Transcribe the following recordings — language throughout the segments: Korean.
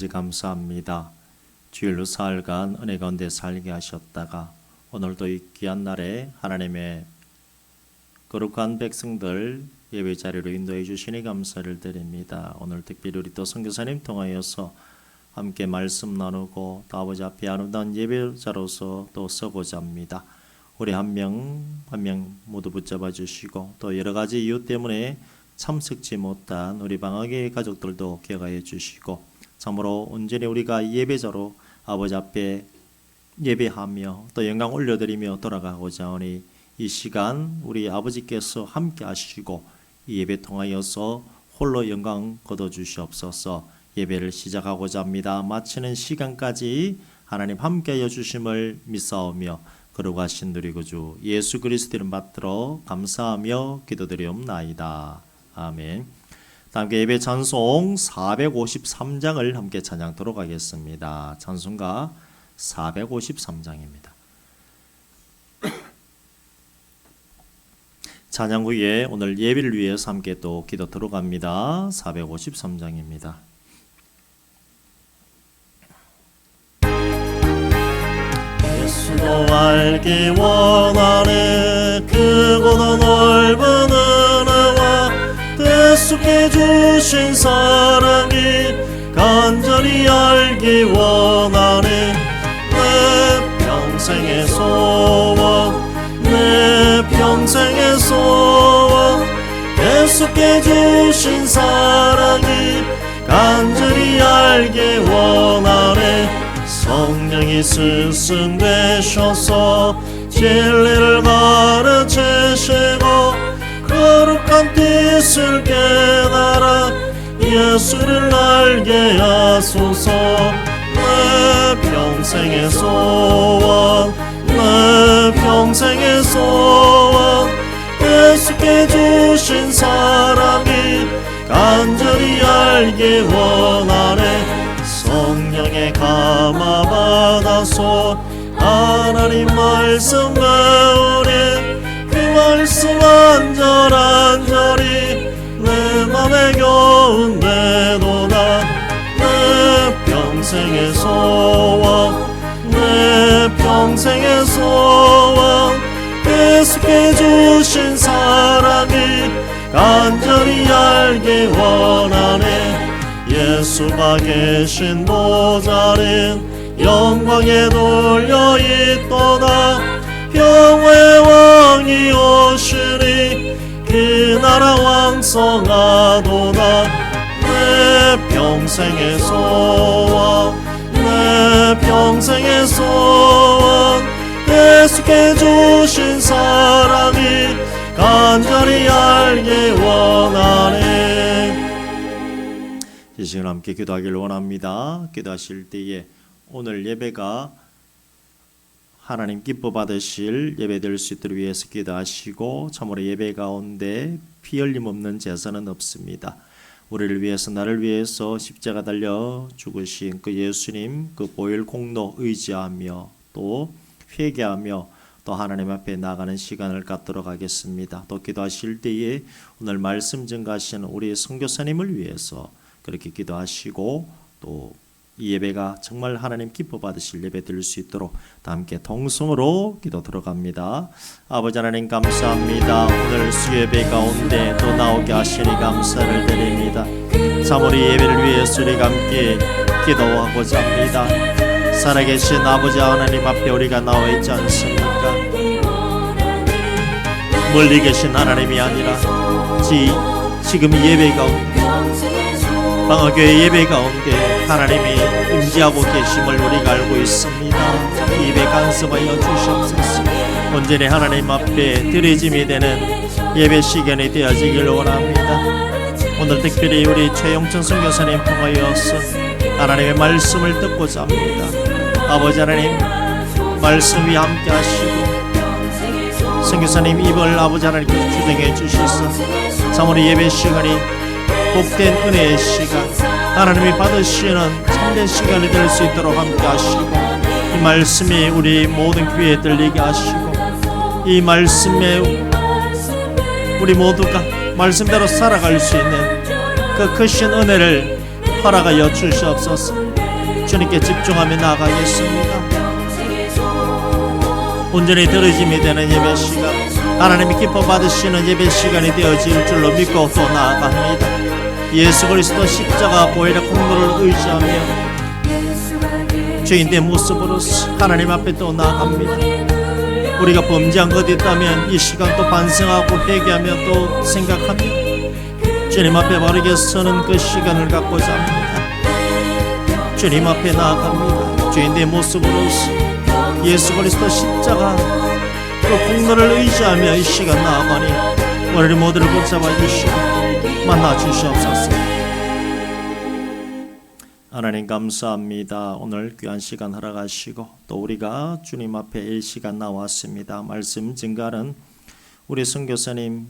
아버지 감사합니다. 주일로 사흘간 은혜 가운데 살게 하셨다가 오늘도 이 귀한 날에 하나님의 거룩한 백성들 예배 자리로 인도해 주시니 감사를 드립니다. 오늘 특별히 우리 또 선교사님 통하여서 함께 말씀 나누고 또 아버지 앞에 아름다운 예배자로서 또 서고자 합니다. 우리 한 명 한 명 모두 붙잡아 주시고 또 여러 가지 이유 때문에 참석지 못한 우리 방학의 가족들도 기억하여 주시고 참으로 온전히 우리가 예배자로 아버지 앞에 예배하며 또 영광 올려드리며 돌아가고자 하니 이 시간 우리 아버지께서 함께 하시고 이 예배 통하여서 홀로 영광 거둬주시옵소서. 예배를 시작하고자 합니다. 마치는 시간까지 하나님 함께하여 주심을 믿사오며 거룩하신 우리 구주 예수 그리스도 이름 받들어 감사하며 기도드리옵나이다. 아멘. 함께 예배 찬송 453장을 함께 찬양토록 하겠습니다. 찬송가 453장입니다. 찬양 후에 오늘 예배를 위해서 함께 또 기도 들어갑니다. 453장입니다. 예수도 알기 원하네 크고도 넓은 은혜와 대속해 주신 사랑이 간절히 알기 원하네 내 평생의 소원 내 평생의 소원 대속해 주신 사랑이 간절히 알기 원하네 성령이 스승되셔서 진리를 가르치시고 거룩한 뜻을 깨달아 예수를 알게 하소서 내 평생의 소원 내 평생의 소원 예수께 주신 사랑이 간절히 알기 원하네 성령의 감화 받아서 하나님 말씀 배우리 그 말씀 안절안절히 내 맘에 겨운데도다 내 평생의 소원 내 평생의 소원 계속해 주신 사랑이 간절히 알기 원하네 예수가 계신 보좌는 영광에 돌려 있도다 평화의 왕이 오시리 그 나라 왕성하도다 내 평생의 소원 내 평생의 소원 계속해 주신 사랑이 간절히 알기 원하네. 이 시간 함께 기도하기를 원합니다. 기도하실 때에 오늘 예배가 하나님 기뻐 받으실 예배 될 수 있도록 위해서 기도하시고 참으로 예배 가운데 피 흘림 없는 제사는 없습니다. 우리를 위해서 나를 위해서 십자가 달려 죽으신 그 예수님 그 보혈 공로 의지하며 또 회개하며 또 하나님 앞에 나가는 시간을 갖도록 하겠습니다. 또 기도하실 때에 오늘 말씀 증가하시는 우리 선교사님을 위해서 그렇게 기도하시고 또 이 예배가 정말 하나님 기뻐 받으실 예배 될 수 있도록 다 함께 동성으로 기도 들어갑니다. 아버지 하나님 감사합니다. 오늘 수예배 가운데 또 나오게 하시니 감사를 드립니다. 참으로 예배를 위해서 우리가 함께 기도하고자 합니다. 살아계신 아버지 하나님 앞에 우리가 나와 있지 않습니까? 멀리 계신 하나님이 아니라 지금 예배 가운데 방학교회 예배 가운데 하나님이 임재하고 계심을 우리가 알고 있습니다. 예배 간섭하여 주시옵소서. 온전히 하나님 앞에 드려짐이 되는 예배 시간이 되어지길 원합니다. 오늘 특별히 우리 최영천 선교사님 통하여서 하나님의 말씀을 듣고자 합니다. 아버지 하나님 말씀 위 함께 하시고 선교사님 입을 아버지 하나님께서 주정해 주시소. 참으로 예배 시간이 복된 은혜의 시간 하나님이 받으시는 참된 시간이 될 수 있도록 함께 하시고 이 말씀이 우리 모든 귀에 들리게 하시고 이 말씀에 우리 모두가 말씀대로 살아갈 수 있는 그 크신 은혜를 허락하여 주시옵소서. 주님께 집중하며 나아가겠습니다. 온전히 들어짐이 되는 예배 시간, 하나님이 기뻐 받으시는 예배 시간이 되어질 줄로 믿고 또 나아갑니다. 예수 그리스도 십자가 보혈의 공로를 의지하며 죄인의 모습으로서 하나님 앞에 또 나아갑니다. 우리가 범죄한 것이 있다면 이 시간 또 반성하고 회개하며 또 생각하며 주님 앞에 바르게 서는 그 시간을 갖고자 합니다. 주님 앞에 나아갑니다. 죄인의 모습으로서 예수 그리스도 십자가 그 공로를 의지하며 이 시간 나아가니 우리 모두를 붙잡아 주시고 만나 주시옵소서. 하나님 감사합니다. 오늘 귀한 시간 허락하시고 또 우리가 주님 앞에 이 시간 나왔습니다. 말씀 증가하는 우리 선교사님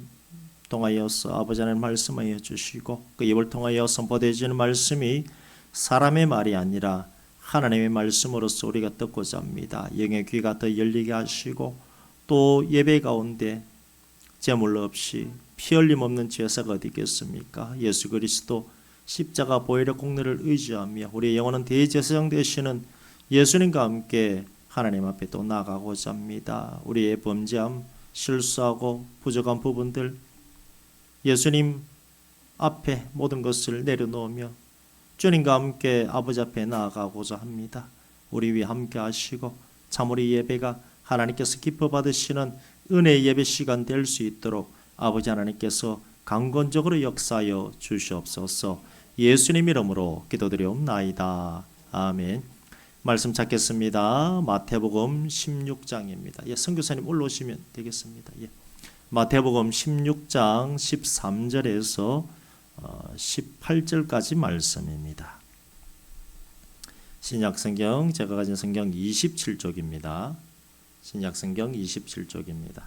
통하여서 아버지 하나님 말씀하여 주시고 그 입을 통하여 선포되어지는 말씀이 사람의 말이 아니라 하나님의 말씀으로서 우리가 듣고자 합니다. 영의 귀가 더 열리게 하시고 또 예배 가운데 제물 없이 피 흘림 없는 제사가 어디 있겠습니까? 예수 그리스도 십자가 보혈의 공로를 의지하며 우리의 영원한 대제사장 되시는 예수님과 함께 하나님 앞에 또 나아가고자 합니다. 우리의 범죄함, 실수하고 부족한 부분들 예수님 앞에 모든 것을 내려놓으며 주님과 함께 아버지 앞에 나아가고자 합니다. 우리 위에 함께 하시고 참으로 이 예배가 하나님께서 기뻐 받으시는 은혜의 예배 시간 될 수 있도록 아버지 하나님께서 강권적으로 역사하여 주시옵소서. 예수님 이름으로 기도드리옵나이다. 아멘. 말씀 찾겠습니다. 마태복음 16장입니다. 예, 선교사님 올라오시면 되겠습니다. 예. 마태복음 16장 13절에서 18절까지 말씀입니다. 신약성경 제가 가진 성경 27쪽입니다. 신약성경 27쪽입니다.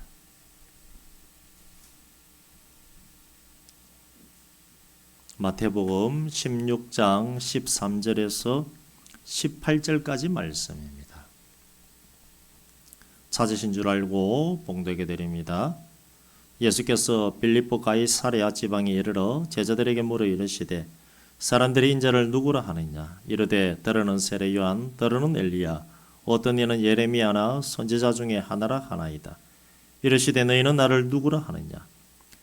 마태복음 16장 13절에서 18절까지 말씀입니다. 찾으신 줄 알고 봉독해 드립니다. 예수께서 빌립보 가이사랴 지방에 이르러 제자들에게 물어 이르시되 사람들이 인자를 누구라 하느냐 이르되 더러는 세례 요한 더러는 엘리야 어떤 이는 예레미야나 선지자 중에 하나라 하나이다. 이르시되 너희는 나를 누구라 하느냐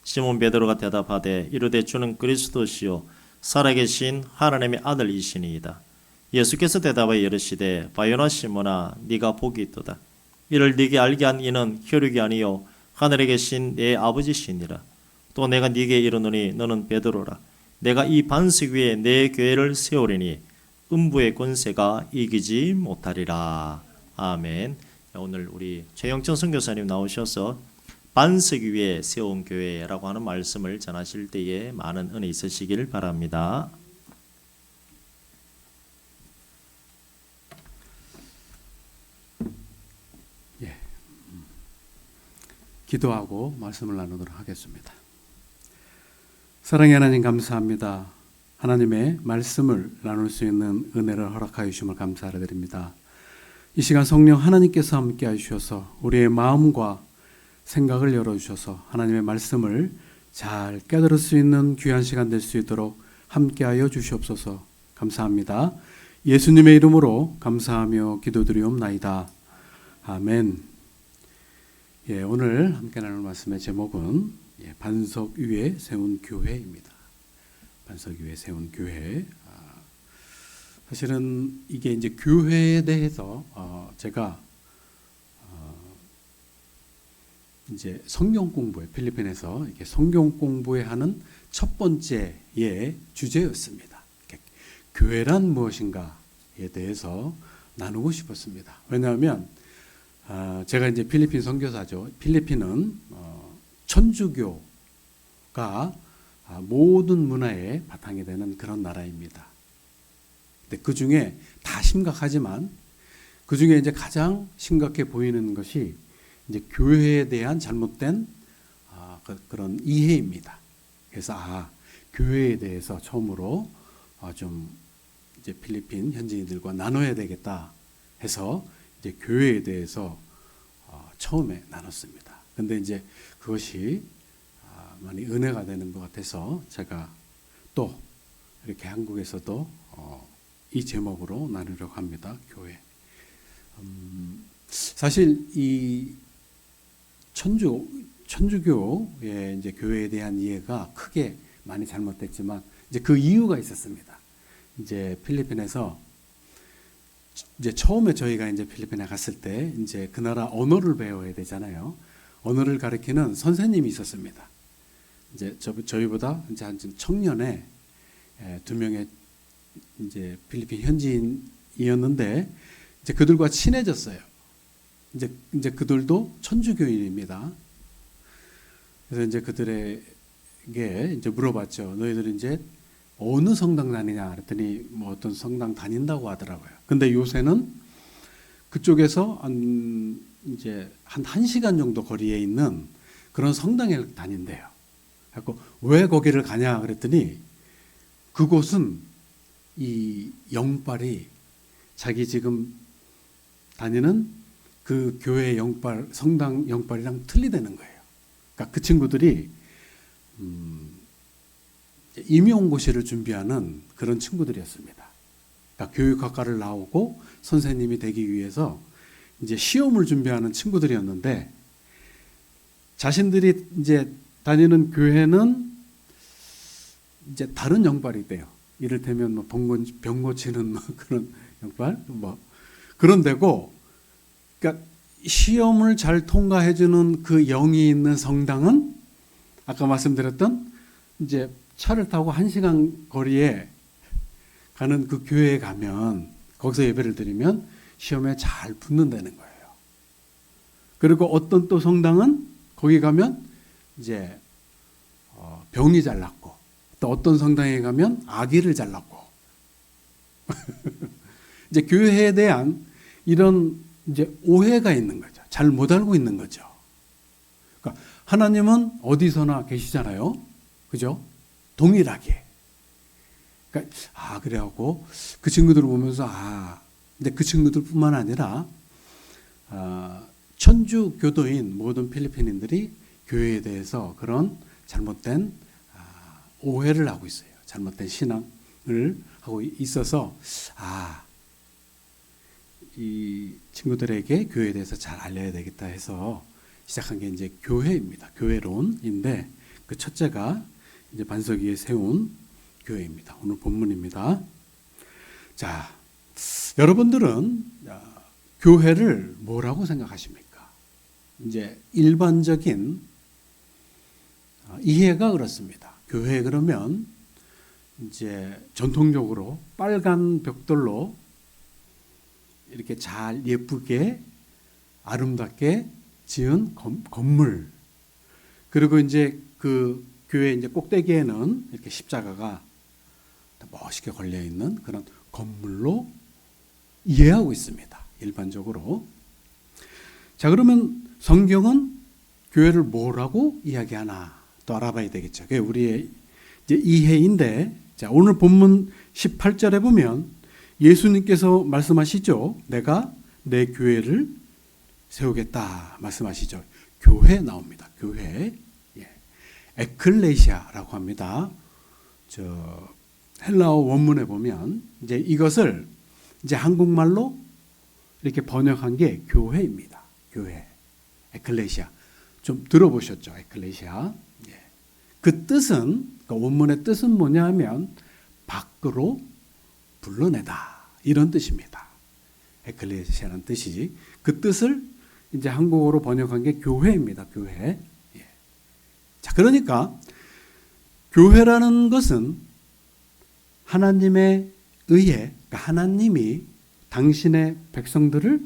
시몬 베드로가 대답하되 이르되 주는 그리스도시요 살아계신 하나님의 아들이시니이다. 예수께서 대답하여 이르시되 바요나 시몬아 네가 복이 있도다. 이를 네게 알게 한 이는 혈육이 아니요 하늘에 계신 내 아버지시니라. 또 내가 네게 이르노니 너는 베드로라. 내가 이 반석 위에 내 교회를 세우리니 음부의 권세가 이기지 못하리라. 아멘. 오늘 우리 최영천 선교사님 나오셔서 반석 위에 세운 교회라고 하는 말씀을 전하실 때에 많은 은혜 있으시길 바랍니다. 기도하고 말씀을 나누도록 하겠습니다. 사랑의 하나님 감사합니다. 하나님의 말씀을 나눌 수 있는 은혜를 허락하여 주심을 감사드립니다. 이 시간 성령 하나님께서 함께 하셔서 우리의 마음과 생각을 열어주셔서 하나님의 말씀을 잘 깨달을 수 있는 귀한 시간 될 수 있도록 함께하여 주시옵소서. 감사합니다. 예수님의 이름으로 감사하며 기도드리옵나이다. 아멘. 오늘 함께 나눌 말씀의 제목은 반석 위에 세운 교회입니다. 반석 위에 세운 교회. 사실은 이게 이제 교회에 대해서 제가 이제 성경 공부에 필리핀에서 이렇게 성경 공부에 하는 첫 번째의 주제였습니다. 교회란 무엇인가에 대해서 나누고 싶었습니다. 왜냐하면 제가 이제 필리핀 선교사죠. 필리핀은 천주교가 모든 문화의 바탕이 되는 그런 나라입니다. 근데 그 중에 다 심각하지만 그 중에 이제 가장 심각해 보이는 것이 이제 교회에 대한 잘못된 그런 이해입니다. 그래서 교회에 대해서 처음으로 좀 이제 필리핀 현지인들과 나눠야 되겠다 해서 이제 교회에 대해서 처음에 나눴습니다. 근데 이제 그것이 많이 은혜가 되는 것 같아서 제가 또 이렇게 한국에서도 이 제목으로 나누려고 합니다. 교회. 사실 이 천주교의 이제 교회에 대한 이해가 크게 많이 잘못됐지만 이제 그 이유가 있었습니다. 이제 필리핀에서 이제 처음에 저희가 이제 필리핀에 갔을 때 이제 그 나라 언어를 배워야 되잖아요. 언어를 가르치는 선생님이 있었습니다. 이제 저희보다 이제 한 청년의 2명의 이제 필리핀 현지인이었는데 이제 그들과 친해졌어요. 이제 그들도 천주교인입니다. 그래서 이제 그들에게 이제 물어봤죠. 너희들 이제 어느 성당 다니냐 그랬더니 뭐 어떤 성당 다닌다고 하더라고요. 근데 요새는 그쪽에서 이제 한 1시간 정도 거리에 있는 그런 성당에 다닌대요. 그래서 왜 거기를 가냐 그랬더니 그곳은 이 영빨이 자기 지금 다니는 그 교회 영빨, 성당 영빨이랑 틀리다는 거예요. 그러니까 그 친구들이 임용고시를 준비하는 그런 친구들이었습니다. 그러니까 교육학과를 나오고 선생님이 되기 위해서 이제 시험을 준비하는 친구들이었는데 자신들이 이제 다니는 교회는 이제 다른 영빨이 돼요. 이를테면 뭐 병 고치는 뭐 그런 영빨, 뭐 그런 데고, 그러니까 시험을 잘 통과해주는 그 영이 있는 성당은 아까 말씀드렸던 이제 차를 타고 1시간 거리에 가는 그 교회에 가면 거기서 예배를 드리면 시험에 잘 붙는다는 거예요. 그리고 어떤 또 성당은 거기 가면 이제 병이 잘 낫고 또 어떤 성당에 가면 아기를 잘 낳고 이제 교회에 대한 이런 이제 오해가 있는 거죠. 잘 못 알고 있는 거죠. 그러니까 하나님은 어디서나 계시잖아요. 그죠? 동일하게. 그러니까 그래갖고 그 친구들을 보면서 근데 그 친구들뿐만 아니라 천주교도인 모든 필리핀인들이 교회에 대해서 그런 잘못된 오해를 하고 있어요. 잘못된 신앙을 하고 있어서 이 친구들에게 교회에 대해서 잘 알려야 되겠다 해서 시작한 게 이제 교회입니다. 교회론인데 그 첫째가 이제 반석 위에 세운 교회입니다. 오늘 본문입니다. 자, 여러분들은 교회를 뭐라고 생각하십니까? 이제 일반적인 이해가 그렇습니다. 교회 그러면 이제 전통적으로 빨간 벽돌로 이렇게 잘 예쁘게 아름답게 지은 건물, 그리고 이제 그 교회 이제 꼭대기에는 이렇게 십자가가 멋있게 걸려 있는 그런 건물로 이해하고 있습니다. 일반적으로. 자, 그러면 성경은 교회를 뭐라고 이야기하나 또 알아봐야 되겠죠. 그게 우리의 이제 이해인데, 자, 오늘 본문 18절에 보면 예수님께서 말씀하시죠. 내가 내 교회를 세우겠다 말씀하시죠. 교회 나옵니다. 교회. 에클레시아라고 합니다. 헬라어 원문에 보면 이제 이것을 이제 한국말로 이렇게 번역한 게 교회입니다. 교회. 에클레시아. 좀 들어보셨죠? 에클레시아. 그 뜻은, 그 원문의 뜻은 뭐냐 하면 밖으로 불러내다. 이런 뜻입니다. 에클레시아라는 뜻이. 그 뜻을 이제 한국어로 번역한 게 교회입니다. 교회. 자, 그러니까 교회라는 것은 하나님에 의해, 그러니까 하나님이 당신의 백성들을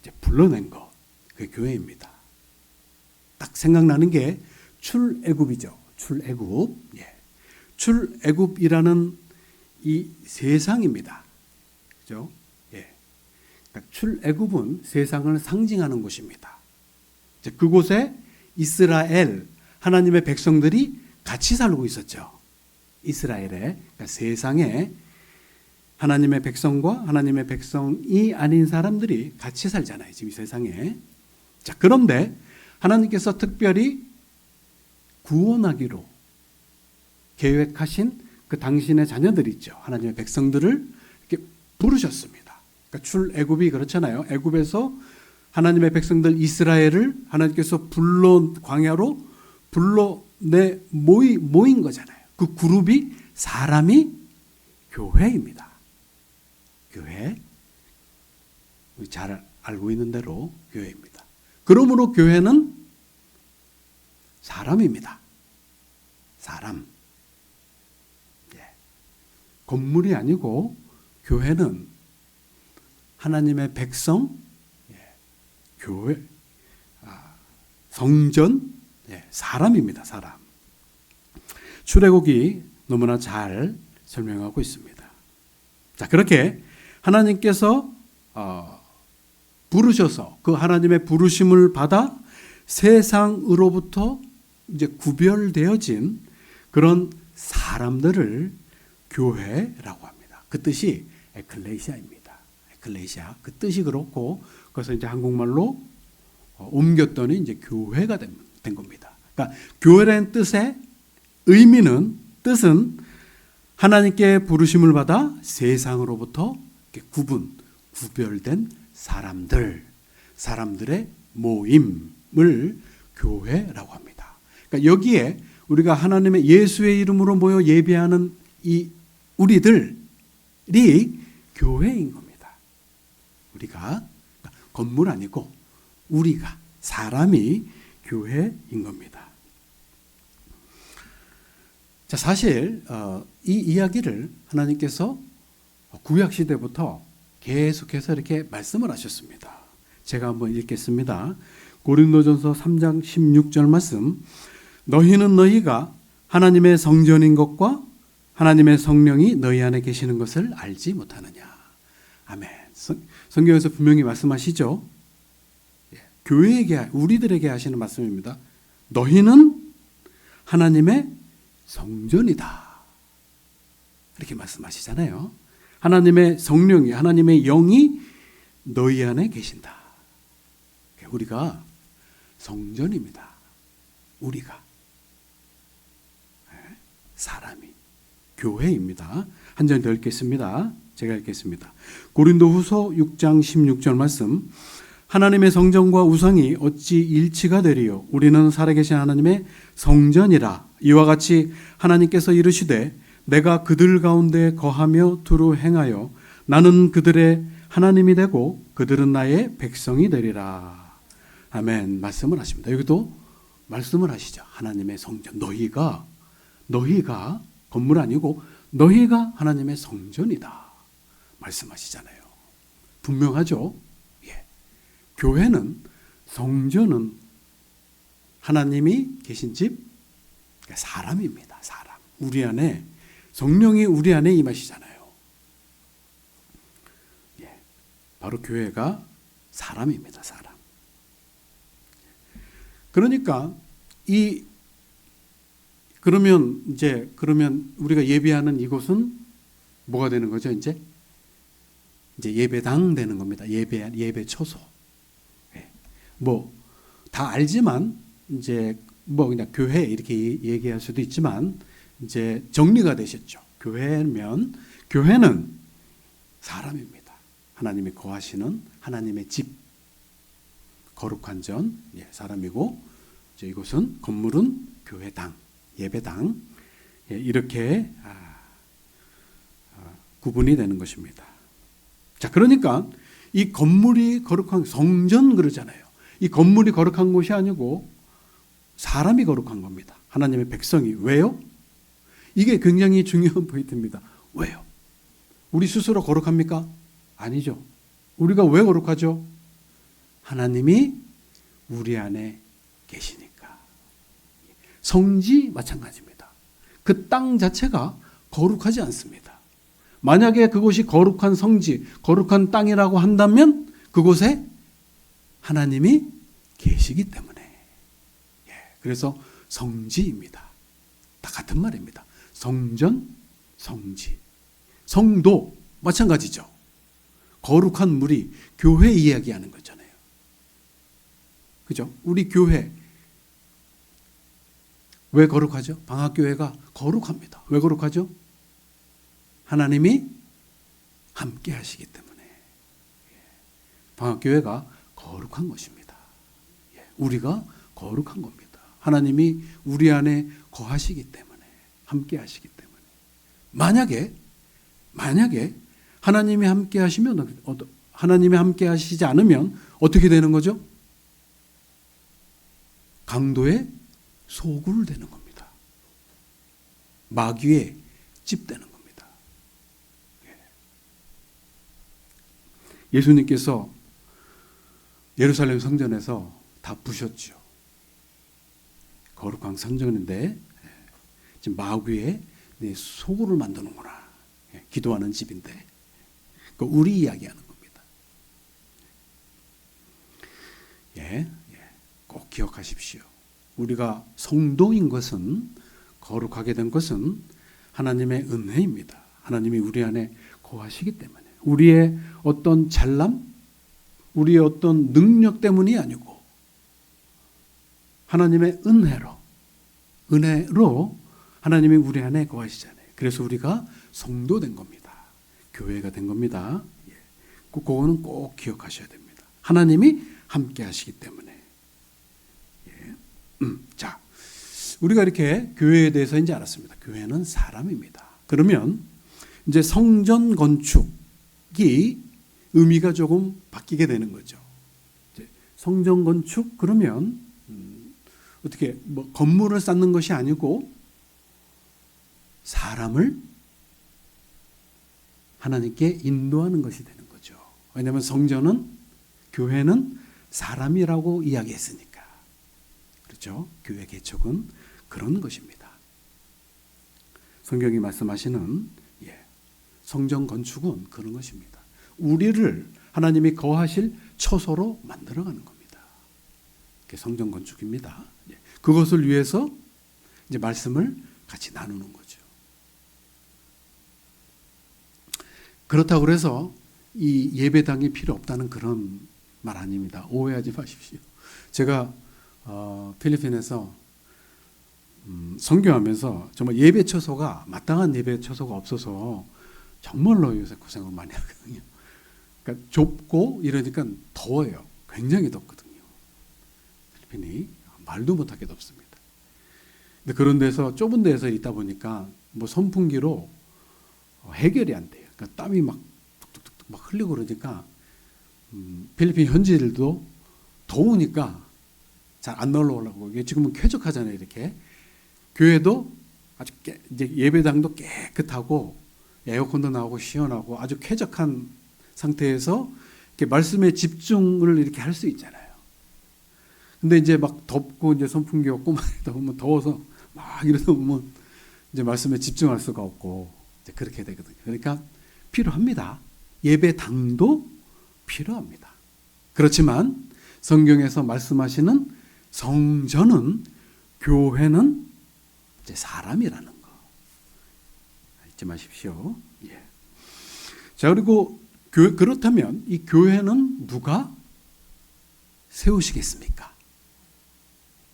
이제 불러낸 것, 그게 교회입니다. 딱 생각나는 게 출애굽이죠. 출애굽. 출애굽이라는 이 세상입니다. 그죠? 그러니까 출애굽은 세상을 상징하는 곳입니다. 이제 그곳에 이스라엘, 하나님의 백성들이 같이 살고 있었죠. 이스라엘에, 그러니까 세상에 하나님의 백성과 하나님의 백성이 아닌 사람들이 같이 살잖아요. 지금 이 세상에. 자, 그런데 하나님께서 특별히 구원하기로 계획하신 그 그 당신의 자녀들 있죠. 하나님의 백성들을 이렇게 부르셨습니다. 그러니까 출애굽이 그렇잖아요. 애굽에서 하나님의 백성들 이스라엘을 하나님께서 광야로 모인 거잖아요. 그 그룹이 사람이 교회입니다. 교회. 우리 잘 알고 있는 대로 교회입니다. 그러므로 교회는 사람입니다. 사람. 건물이 아니고 교회는 하나님의 백성, 교회, 성전, 사람입니다. 사람. 출애굽이 너무나 잘 설명하고 있습니다. 자, 그렇게 하나님께서 부르셔서 그 하나님의 부르심을 받아 세상으로부터 이제 구별되어진 그런 사람들을 교회라고 합니다. 그 뜻이 에클레시아입니다. 에클레시아. 그 뜻이 그렇고 그래서 이제 한국말로 옮겼더니 이제 교회가 된 겁니다. 그러니까 교회라는 뜻의 뜻은 하나님께 부르심을 받아 세상으로부터 구별된 사람들의 모임을 교회라고 합니다. 그러니까 여기에 우리가 하나님의 예수의 이름으로 모여 예배하는 이 우리들이 교회인 겁니다. 우리가 건물 아니고 우리가 사람이 교회인 겁니다. 자, 사실 이 이야기를 하나님께서 구약 시대부터 계속해서 이렇게 말씀을 하셨습니다. 제가 한번 읽겠습니다. 고린도전서 3장 16절 말씀. 너희는 너희가 하나님의 성전인 것과 하나님의 성령이 너희 안에 계시는 것을 알지 못하느냐. 아멘. 성경에서 분명히 말씀하시죠. 교회에게, 우리들에게 하시는 말씀입니다. 너희는 하나님의 성전이다. 이렇게 말씀하시잖아요. 하나님의 성령이, 하나님의 영이 너희 안에 계신다. 우리가 성전입니다. 우리가. 사람이. 교회입니다. 한 절 더 읽겠습니다. 제가 읽겠습니다. 고린도후서 6장 16절 말씀. 하나님의 성전과 우상이 어찌 일치가 되리요? 우리는 살아계신 하나님의 성전이라. 이와 같이 하나님께서 이르시되 내가 그들 가운데 거하며 두루 행하여 나는 그들의 하나님이 되고 그들은 나의 백성이 되리라. 아멘. 말씀을 하십니다. 여기도 말씀을 하시죠. 하나님의 성전. 너희가 건물 아니고 너희가 하나님의 성전이다. 말씀하시잖아요. 분명하죠. 예. 교회는, 성전은 하나님이 계신 집, 사람입니다. 사람. 우리 안에, 성령이 우리 안에 임하시잖아요. 예. 바로 교회가 사람입니다. 사람. 그러니까 그러면 우리가 예배하는 이곳은 뭐가 되는 거죠? 이제 예배당 되는 겁니다. 예배 처소. 예. 다 알지만 그냥 교회 이렇게 얘기할 수도 있지만 이제 정리가 되셨죠. 교회는 사람입니다. 하나님이 거하시는 하나님의 집, 거룩한 전, 사람이고 이곳은 건물은 교회당, 예배당, 이렇게 구분이 되는 것입니다. 자, 그러니까 이 건물이 거룩한 성전 그러잖아요. 이 건물이 거룩한 곳이 아니고 사람이 거룩한 겁니다. 하나님의 백성이. 왜요? 이게 굉장히 중요한 포인트입니다. 왜요? 우리 스스로 거룩합니까? 아니죠. 우리가 왜 거룩하죠? 하나님이 우리 안에 계시니까. 성지 마찬가지입니다. 그 땅 자체가 거룩하지 않습니다. 만약에 그곳이 거룩한 성지, 거룩한 땅이라고 한다면 그곳에 하나님이 계시기 때문에. 그래서 성지입니다. 다 같은 말입니다. 성전, 성지. 성도 마찬가지죠. 거룩한 물이 교회 이야기하는 거잖아요. 그죠? 우리 교회 왜 거룩하죠? 방학교회가 거룩합니다. 왜 거룩하죠? 하나님이 함께 하시기 때문에. 방학교회가 거룩한 것입니다. 우리가 거룩한 겁니다. 하나님이 우리 안에 거하시기 때문에, 함께 하시기 때문에. 만약에 하나님이 함께 하시면, 하나님이 함께 하시지 않으면 어떻게 되는 거죠? 강도의 소굴 되는 겁니다. 마귀의 집 되는 겁니다. 예수님께서 예루살렘 성전에서 다 부셨죠. 거룩한 성전인데 지금 마귀의 소굴을 만드는구나. 기도하는 집인데 우리 이야기하는 겁니다. 꼭 기억하십시오. 우리가 성도인 것은, 거룩하게 된 것은 하나님의 은혜입니다. 하나님이 우리 안에 거하시기 때문에. 우리의 어떤 잘남, 우리의 어떤 능력 때문이 아니고 하나님의 은혜로 하나님이 우리 안에 거하시잖아요. 그래서 우리가 성도된 겁니다. 교회가 된 겁니다. 그거는 꼭 기억하셔야 됩니다. 하나님이 함께 하시기 때문에. 자, 우리가 이렇게 교회에 대해서 이제 알았습니다. 교회는 사람입니다. 그러면 이제 성전 건축이 의미가 조금 바뀌게 되는 거죠. 성전 건축 그러면 어떻게 건물을 쌓는 것이 아니고 사람을 하나님께 인도하는 것이 되는 거죠. 왜냐하면 교회는 사람이라고 이야기했으니까. 그렇죠? 교회 개척은 그런 것입니다. 성경이 말씀하시는 성전 건축은 그런 것입니다. 우리를 하나님이 거하실 처소로 만들어가는 겁니다. 그게 성전 건축입니다. 그것을 위해서 이제 말씀을 같이 나누는 거죠. 그렇다고 해서 이 예배당이 필요 없다는 그런 말 아닙니다. 오해하지 마십시오. 제가 필리핀에서 선교하면서 정말 예배 처소가, 마땅한 예배 처소가 없어서 정말로 요새 고생을 많이 하거든요. 그러니까 좁고 이러니까 더워요. 굉장히 덥거든요. 필리핀이 말도 못하게 덥습니다. 근데 그런 데서, 좁은 데서 있다 보니까 선풍기로 해결이 안 돼요. 그러니까 땀이 막 뚝뚝뚝 막 흘리고 그러니까 필리핀 현지들도 더우니까 잘 안 올라오려고. 이게 지금은 쾌적하잖아요, 이렇게. 교회도 아주 이제 예배당도 깨끗하고 에어컨도 나오고 시원하고 아주 쾌적한 상태에서 이렇게 말씀에 집중을 이렇게 할 수 있잖아요. 근데 이제 막 덥고 이제 선풍기 없고 막 이러다 보면 더워서 막 이러다 보면 이제 말씀에 집중할 수가 없고 이제 그렇게 되거든요. 그러니까 필요합니다. 예배당도 필요합니다. 그렇지만 성경에서 말씀하시는 성전은, 교회는 이제 사람이라는 거 잊지 마십시오. 자, 그리고 그렇다면 이 교회는 누가 세우시겠습니까?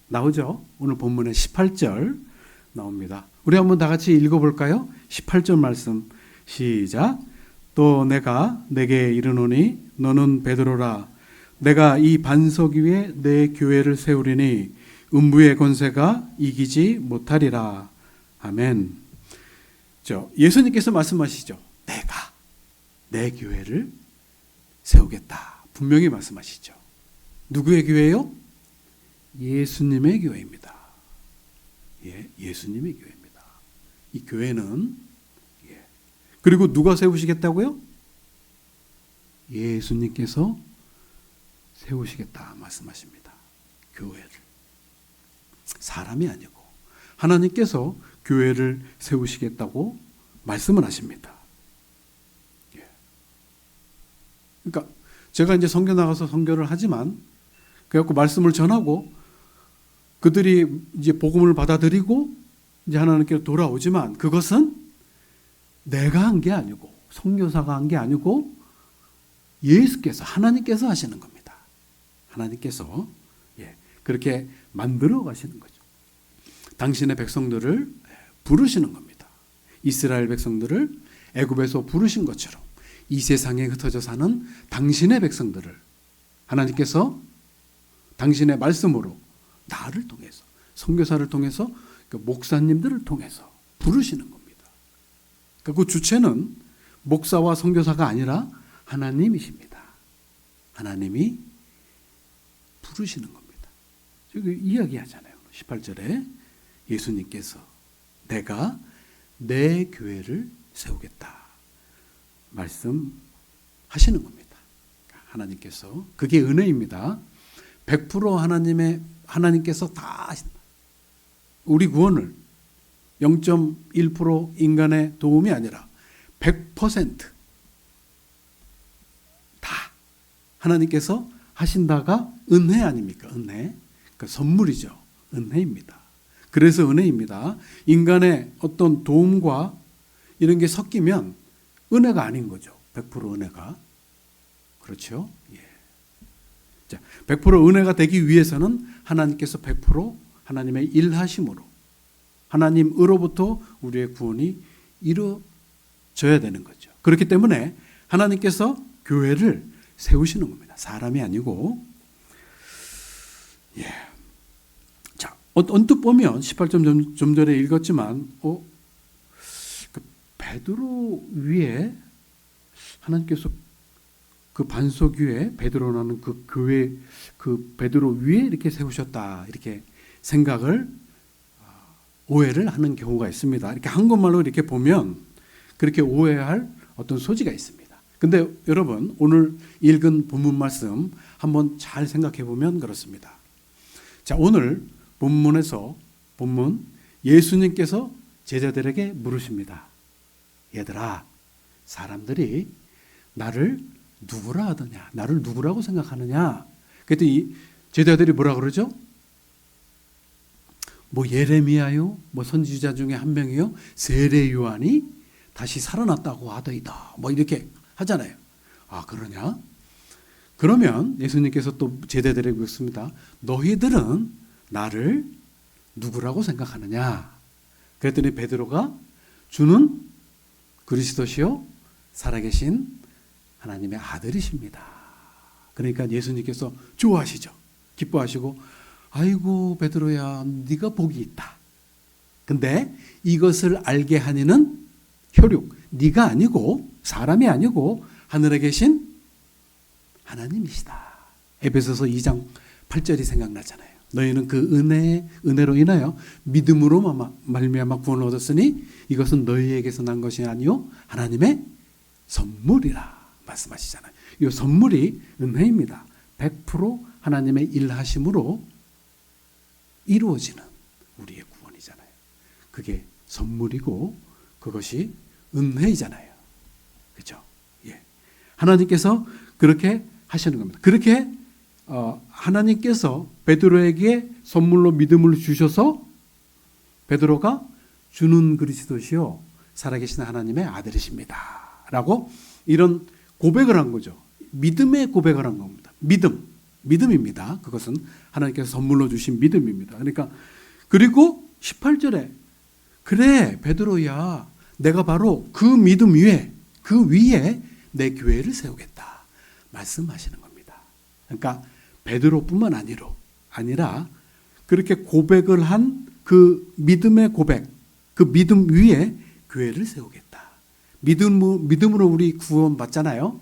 나오죠? 오늘 본문의 18절 나옵니다. 우리 한번 다 같이 읽어볼까요? 18절 말씀 시작. 또 내가 내게 이르노니 너는 베드로라. 내가 이 반석 위에 내 교회를 세우리니 음부의 권세가 이기지 못하리라. 아멘. 예수님께서 말씀하시죠. 내가 내 교회를 세우겠다. 분명히 말씀하시죠. 누구의 교회요? 예수님의 교회입니다. 예수님의 교회입니다. 이 교회는 그리고 누가 세우시겠다고요? 예수님께서 세우시겠다 말씀하십니다. 교회를. 사람이 아니고 하나님께서 교회를 세우시겠다고 말씀을 하십니다. 그러니까 제가 이제 선교 나가서 선교를 하지만 그래갖고 말씀을 전하고 그들이 이제 복음을 받아들이고 이제 하나님께로 돌아오지만 그것은 내가 한 게 아니고 선교사가 한 게 아니고 예수께서, 하나님께서 하시는 겁니다. 하나님께서 그렇게 만들어 가시는 거죠. 당신의 백성들을 부르시는 겁니다. 이스라엘 백성들을 애굽에서 부르신 것처럼 이 세상에 흩어져 사는 당신의 백성들을 하나님께서 당신의 말씀으로 나를 통해서, 선교사를 통해서, 그 목사님들을 통해서 부르시는 겁니다. 그 주체는 목사와 선교사가 아니라 하나님이십니다. 하나님이 부르시는 겁니다. 여기 이야기하잖아요. 18절에 예수님께서 내가 내 교회를 세우겠다 말씀하시는 겁니다. 하나님께서, 그게 은혜입니다. 100% 하나님께서 다 하신다. 우리 구원을 0.1% 인간의 도움이 아니라 100% 다 하나님께서 하신다가 은혜 아닙니까? 은혜. 그러니까 선물이죠. 은혜입니다. 그래서 은혜입니다. 인간의 어떤 도움과 이런 게 섞이면 은혜가 아닌 거죠. 100% 은혜가. 그렇죠? 예. 자, 100% 은혜가 되기 위해서는 하나님께서 100% 하나님의 일하심으로 하나님으로부터 우리의 구원이 이루어져야 되는 거죠. 그렇기 때문에 하나님께서 교회를 세우시는 겁니다. 사람이 아니고. 예. 자, 언뜻 보면 18점 좀 전에 읽었지만 그 베드로 위에 하나님께서 그 반석 위에 베드로라는 그 교회 그 베드로 위에 이렇게 세우셨다 이렇게 생각을 오해를 하는 경우가 있습니다. 이렇게 한국말로 이렇게 보면 그렇게 오해할 어떤 소지가 있습니다. 근데 여러분 오늘 읽은 본문 말씀 한번 잘 생각해 보면 그렇습니다. 자, 오늘 본문 예수님께서 제자들에게 물으십니다. 얘들아, 사람들이 나를 누구라 하더냐? 나를 누구라고 생각하느냐? 그랬더니 제자들이 뭐라 그러죠? 뭐 예레미야요? 뭐 선지자 중에 한 명이요? 세례 요한이 다시 살아났다고 하더이다. 뭐 이렇게 하잖아요. 아, 그러냐? 그러면 예수님께서 또 제자들에게 묻습니다. 너희들은 나를 누구라고 생각하느냐? 그랬더니 베드로가 주는 그리스도시요 살아계신 하나님의 아들이십니다. 그러니까 예수님께서 좋아하시죠. 기뻐하시고 아이고 베드로야 네가 복이 있다. 근데 이것을 알게 하니는 혈육, 네가 아니고 사람이 아니고 하늘에 계신 하나님이시다. 에베소서 2장 8절이 생각나잖아요. 너희는 그 은혜로 인하여 믿음으로 말미암아 구원을 얻었으니 이것은 너희에게서 난 것이 아니요 하나님의 선물이라 말씀하시잖아요. 이 선물이 은혜입니다. 100% 하나님의 일하심으로 이루어지는 우리의 구원이잖아요. 그게 선물이고 그것이 은혜이잖아요. 그렇죠? 예. 하나님께서 그렇게 하시는 겁니다. 그렇게 하나님께서 베드로에게 선물로 믿음을 주셔서 베드로가 주는 그리스도시요 살아계신 하나님의 아들이십니다. 라고 이런 고백을 한 거죠. 믿음의 고백을 한 겁니다. 믿음입니다. 그것은 하나님께서 선물로 주신 믿음입니다. 그러니까 그리고 18절에 그래 베드로야 내가 바로 그 믿음 위에 그 위에 내 교회를 세우겠다 말씀하시는 겁니다. 그러니까 베드로뿐만 아니라 그렇게 고백을 한 그 믿음의 고백, 그 믿음 위에 교회를 세우겠다. 믿음으로 우리 구원 받잖아요.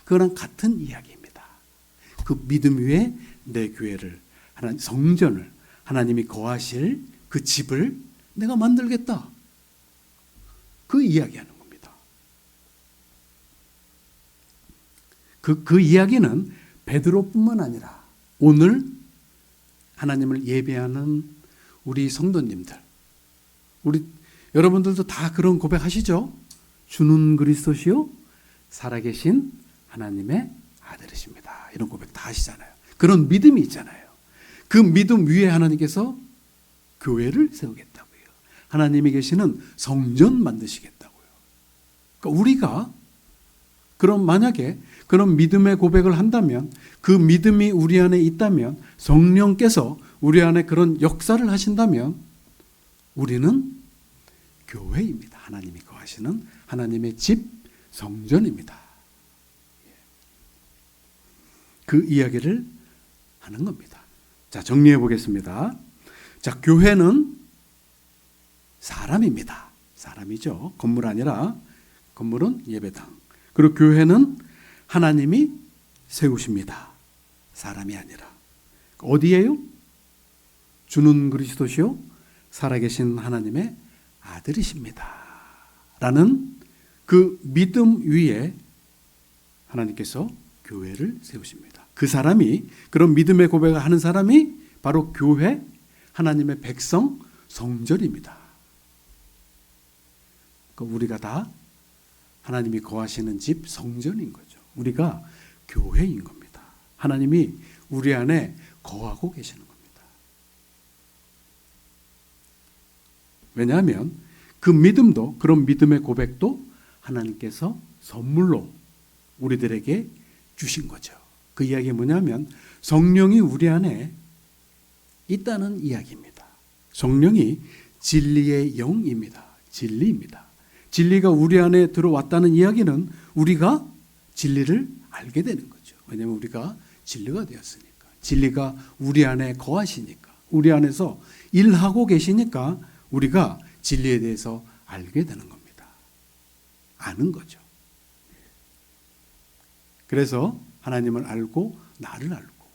그거랑 같은 이야기입니다. 그 믿음 위에 내 교회를 성전을 하나님이 거하실 그 집을 내가 만들겠다. 그 이야기하는 겁니다. 그 이야기는 베드로뿐만 아니라 오늘 하나님을 예배하는 우리 성도님들, 여러분들도 다 그런 고백하시죠? 주는 그리스도시요 살아계신 하나님의 아들이십니다. 이런 고백 다 하시잖아요. 그런 믿음이 있잖아요. 그 믿음 위에 하나님께서 교회를 세우겠다고요. 하나님이 계시는 성전 만드시겠다고요. 그러니까 우리가 그럼 만약에 그런 믿음의 고백을 한다면 그 믿음이 우리 안에 있다면 성령께서 우리 안에 그런 역사를 하신다면 우리는 교회입니다. 하나님이 거하시는 하나님의 집 성전입니다. 그 이야기를 하는 겁니다. 자, 정리해 보겠습니다. 자, 교회는 사람입니다. 사람이죠. 건물 아니라, 건물은 예배당. 그리고 교회는 하나님이 세우십니다. 사람이 아니라. 어디에요? 주는 그리스도시요 살아계신 하나님의 아들이십니다. 라는 그 믿음 위에 하나님께서 교회를 세우십니다. 그 사람이, 그런 믿음의 고백을 하는 사람이 바로 교회, 하나님의 백성, 성전입니다. 우리가 다 하나님이 거하시는 집 성전인 거죠. 우리가 교회인 겁니다. 하나님이 우리 안에 거하고 계시는 겁니다. 왜냐하면 그 믿음도, 그런 믿음의 고백도 하나님께서 선물로 우리들에게 주신 거죠. 그 이야기가 뭐냐면 성령이 우리 안에 있다는 이야기입니다. 성령이 진리의 영입니다. 진리입니다. 진리가 우리 안에 들어왔다는 이야기는 우리가 진리를 알게 되는 거죠. 왜냐하면 우리가 진리가 되었으니까. 진리가 우리 안에 거하시니까. 우리 안에서 일하고 계시니까 우리가 진리에 대해서 알게 되는 겁니다. 아는 거죠. 그래서 하나님을 알고 나를 알고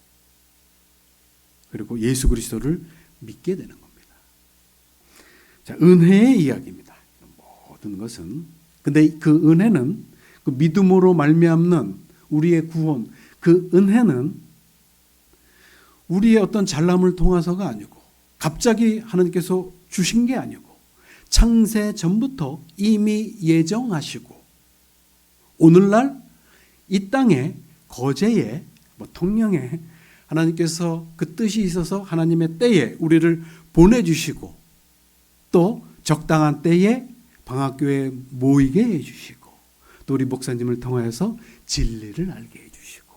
그리고 예수 그리스도를 믿게 되는 겁니다. 자, 은혜의 이야기입니다. 모든 것은. 근데 그 은혜는, 그 믿음으로 말미암는 우리의 구원, 그 은혜는 우리의 어떤 잘남을 통해서가 아니고 갑자기 하나님께서 주신 게 아니고 창세 전부터 이미 예정하시고 오늘날 이 땅에 거제에 통영에 하나님께서 그 뜻이 있어서 하나님의 때에 우리를 보내주시고 또 적당한 때에 방학교회에 모이게 해주시고 또 우리 목사님을 통하여서 진리를 알게 해주시고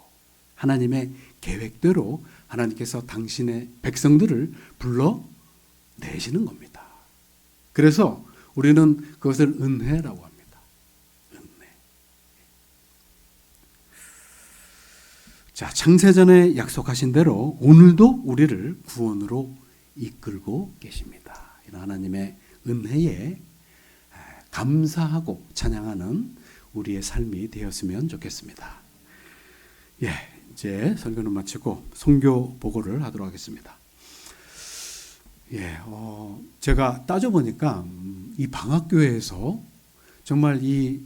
하나님의 계획대로 하나님께서 당신의 백성들을 불러내시는 겁니다. 그래서 우리는 그것을 은혜라고 합니다. 자, 창세전에 약속하신 대로 오늘도 우리를 구원으로 이끌고 계십니다. 이런 하나님의 은혜에 감사하고 찬양하는 우리의 삶이 되었으면 좋겠습니다. 예, 이제 설교는 마치고 선교 보고를 하도록 하겠습니다. 예, 제가 따져보니까 이 방학교회에서 정말 이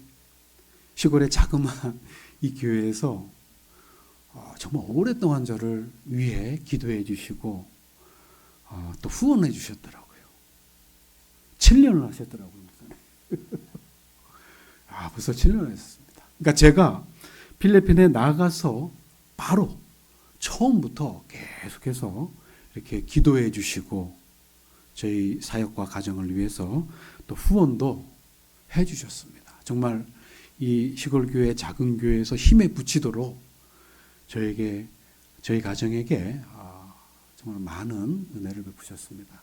시골의 자그마한 이 교회에서 정말 오랫동안 저를 위해 기도해 주시고 또 후원해 주셨더라고요. 7년을 하셨더라고요. 벌써 7년을 했습니다. 그러니까 제가 필리핀에 나가서 바로 처음부터 계속해서 이렇게 기도해 주시고 저희 사역과 가정을 위해서 또 후원도 해 주셨습니다. 정말 이 시골교회 작은 교회에서 힘에 부치도록 저희 가정에게 정말 많은 은혜를 베푸셨습니다.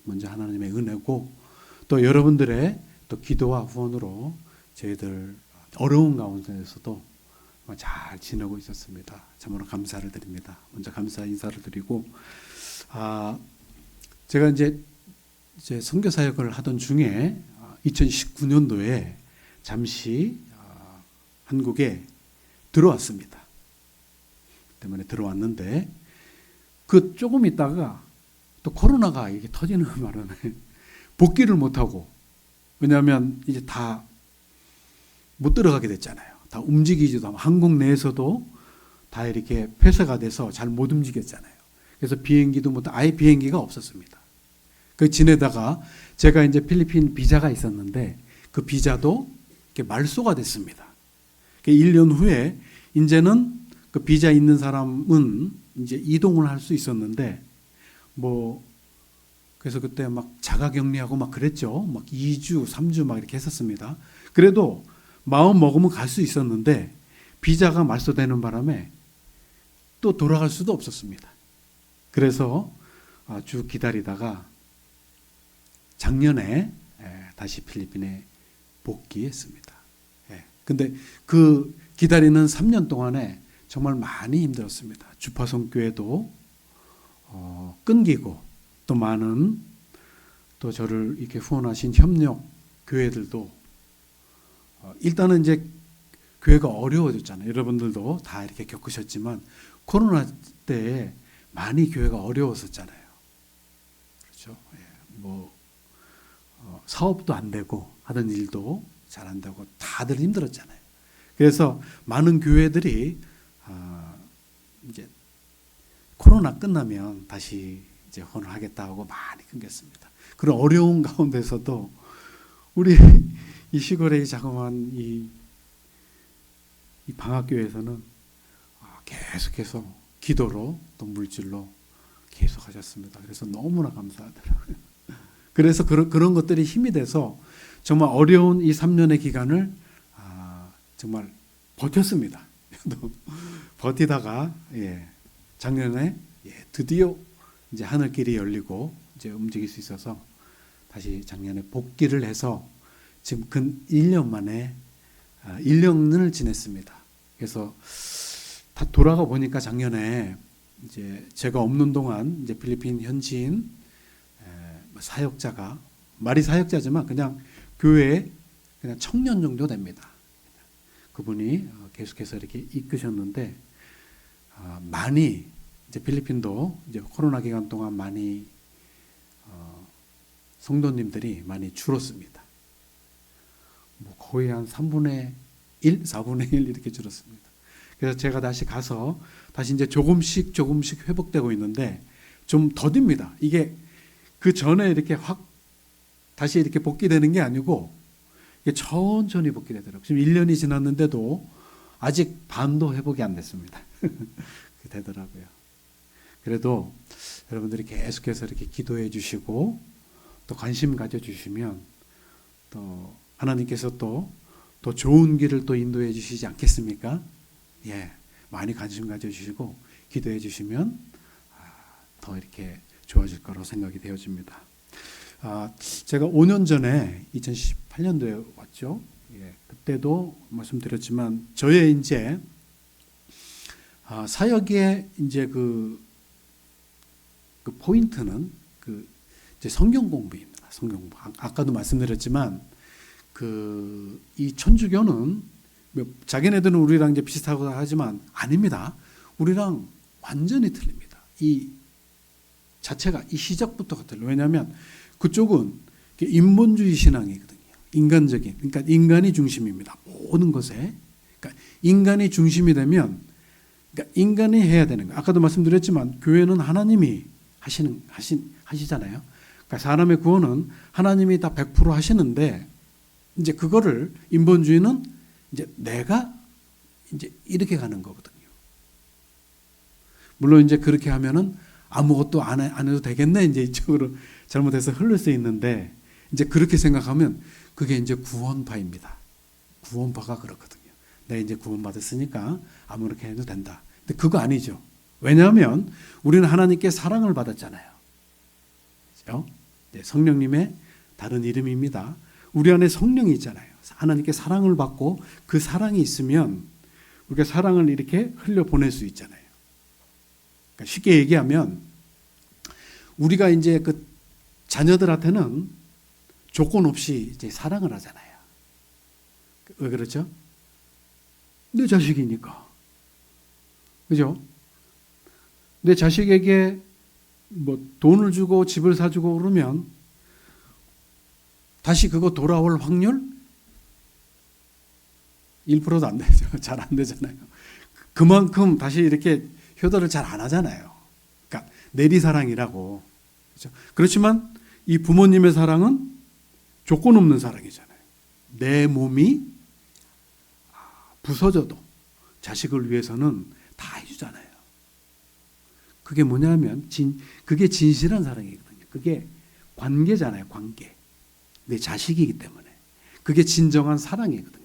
먼저 하나님의 은혜고 또 여러분들의 또 기도와 후원으로 저희들 어려운 가운데에서도 잘 지내고 있었습니다. 참으로 감사를 드립니다. 먼저 감사 인사를 드리고 제가 이제 선교 사역을 하던 중에 2019년도에 잠시 한국에 들어왔습니다. 때문에 들어왔는데 그 조금 있다가 또 코로나가 이게 터지는 바람에 복귀를 못하고 왜냐하면 이제 다 못 들어가게 됐잖아요. 다 움직이지도 않고 한국 내에서도 다 이렇게 폐쇄가 돼서 잘 못 움직였잖아요. 그래서 비행기도 아예 비행기가 없었습니다. 그 지내다가 제가 이제 필리핀 비자가 있었는데 그 비자도 이렇게 말소가 됐습니다. 1년 후에 이제는 그 비자 있는 사람은 이제 이동을 할 수 있었는데 그래서 그때 막 자가격리하고 막 그랬죠. 막 2주, 3주 막 이렇게 했었습니다. 그래도 마음 먹으면 갈 수 있었는데 비자가 말소되는 바람에 또 돌아갈 수도 없었습니다. 그래서 쭉 기다리다가 작년에 다시 필리핀에 복귀했습니다. 예. 근데 그 기다리는 3년 동안에 정말 많이 힘들었습니다. 주파송 교회도 끊기고 또 많은 또 저를 이렇게 후원하신 협력 교회들도 일단은 이제 교회가 어려워졌잖아요. 여러분들도 다 이렇게 겪으셨지만 코로나 때에 많이 교회가 어려웠었잖아요. 그렇죠? 예. 사업도 안 되고 하던 일도 잘 안 되고 다들 힘들었잖아요. 그래서 많은 교회들이 이제 코로나 끝나면 다시 이제 헌화하겠다 하고 많이 끊겼습니다. 그런 어려운 가운데서도 우리 이 시골의 자그마한 이 방학교회에서는 계속해서 기도로 또 물질로 계속 하셨습니다. 그래서 너무나 감사하더라고요. 그래서 그런 것들이 힘이 돼서 정말 어려운 이 3년의 기간을 정말 버텼습니다. 버티다가 작년에 드디어 이제 하늘길이 열리고 이제 움직일 수 있어서 다시 작년에 복귀를 해서 지금 근 1년 만에 1년을 지냈습니다. 그래서 다 돌아가 보니까 작년에 이제 제가 없는 동안 이제 필리핀 현지인 사역자가 말이 사역자지만 그냥 교회에 그냥 청년 정도 됩니다. 그분이 계속해서 이렇게 이끄셨는데 많이 이제 필리핀도 이제 코로나 기간 동안 많이 성도님들이 많이 줄었습니다. 거의 한 3분의 1, 4분의 1 이렇게 줄었습니다. 그래서 제가 다시 가서 다시 이제 조금씩 회복되고 있는데 좀 더딥니다. 이게 그 전에 이렇게 확 다시 이렇게 복귀되는 게 아니고 이게 천천히 복귀되더라고요. 지금 1년이 지났는데도 아직 반도 회복이 안 됐습니다. 되더라고요. 그래도 여러분들이 계속해서 이렇게 기도해 주시고 또 관심 가져 주시면 또 하나님께서 또 좋은 길을 또 인도해 주시지 않겠습니까? 예, 많이 관심 가져 주시고 기도해 주시면 더 이렇게 좋아질 거라고 생각이 되어집니다. 제가 5년 전에 2018년도에 왔죠. 예, 그때도 말씀드렸지만 저의 이제 사역의 이제 그 포인트는 이제 성경 공부입니다. 성경 공부. 아까도 말씀드렸지만 이 천주교는 자기네들은 우리랑 이제 비슷하고 하지만 아닙니다. 우리랑 완전히 틀립니다. 이 자체가 이 시작부터가 틀려요. 왜냐하면 그쪽은 인본주의 신앙이거든요. 인간적인, 그러니까 인간이 중심입니다. 모든 것에. 그러니까 인간이 중심이 되면 그러니까 인간이 해야 되는 거예요. 아까도 말씀드렸지만 교회는 하나님이 하시잖아요. 그러니까 사람의 구원은 하나님이 다 100% 하시는데 이제 그거를 인본주의는 이제 내가 이제 이렇게 가는 거거든요. 물론 이제 그렇게 하면은 아무것도 안 해도 되겠네 이제 이쪽으로 잘못해서 흐를 수 있는데 이제 그렇게 생각하면 그게 이제 구원파입니다. 구원파가 그렇거든요. 내가 이제 구원받았으니까 아무렇게 해도 된다. 근데 그거 아니죠. 왜냐하면 우리는 하나님께 사랑을 받았잖아요. 그렇죠? 네, 성령님의 다른 이름입니다. 우리 안에 성령이 있잖아요. 하나님께 사랑을 받고 그 사랑이 있으면 우리가 사랑을 이렇게 흘려보낼 수 있잖아요. 그러니까 쉽게 얘기하면 우리가 이제 그 자녀들한테는 조건 없이 이제 사랑을 하잖아요. 왜 그렇죠? 내 자식이니까. 그죠? 내 자식에게 뭐 돈을 주고 집을 사주고 그러면 다시 그거 돌아올 확률 1%도 안 되죠. 잘 안 되잖아요. 그만큼 다시 이렇게 효도를 잘 안 하잖아요. 그러니까 내리사랑이라고. 그렇죠? 그렇지만 이 부모님의 사랑은 조건 없는 사랑이잖아요. 내 몸이 부서져도 자식을 위해서는 다 해주잖아요. 그게 뭐냐면 그게 진실한 사랑이거든요. 그게 관계잖아요. 관계. 내 자식이기 때문에. 그게 진정한 사랑이거든요.